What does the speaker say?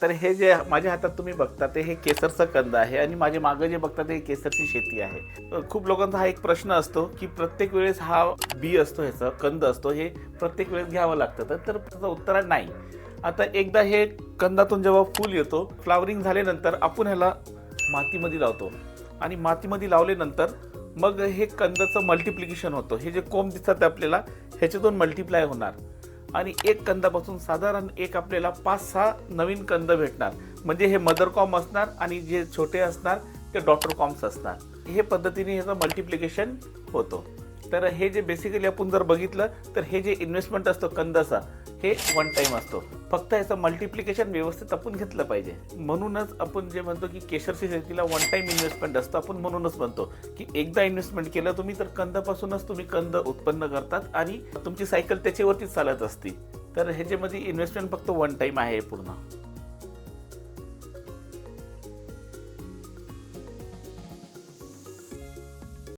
तर हे जे माझ्या हातात तुम्ही बघता ते हे केसरचं कंद आहे आणि माझ्या मागे जे बघता ते केसरची शेती आहे. खूप लोकांचा हा एक प्रश्न असतो की प्रत्येक वेळेस हा बी असतो, ह्याचा कंद असतो, हे प्रत्येक वेळेस घ्यावं लागतं. तर त्याचं उत्तर आहे नाही. आता एकदा हे कंदातून जेव्हा फूल येतो, फ्लावरिंग झाल्यानंतर आपण ह्याला मातीमध्ये लावतो आणि मातीमध्ये लावल्यानंतर मग हे कंदाचं मल्टिप्लिकेशन होतं. हे जे कोंब दिसतात आपल्याला ह्याच्यातून मल्टिप्लाय होणार आणि एक कंदापासून साधारण एक आपल्याला 5-6 नवीन कंद भेटणार. म्हणजे हे मदर कॉम असणार आणि जे छोटे असणार ते डॉटर कॉम्स असणार. हे पद्धतीने ह्याचं मल्टिप्लिकेशन होतो. तर हे जे बेसिकली आपण जर बघितलं तर हे जे इन्व्हेस्टमेंट असतो कंदाचा, हे वन टाइम असतो. फक्त याचं मल्टिप्लिकेशन व्यवस्थित आपण घेतलं पाहिजे. म्हणूनच आपण जे म्हणतो की केशरची शेतीला वन टाइम इन्व्हेस्टमेंट असतं. आपण म्हणूनच म्हणतो की एकदा इन्व्हेस्टमेंट केलं तुम्ही तर कंदापासूनच तुम्ही कंद उत्पन्न करतात आणि तुमची सायकल त्याच्यावरतीच चालत असते. तर ह्याच्यामध्ये इन्व्हेस्टमेंट फक्त वन टाइम आहे पूर्ण.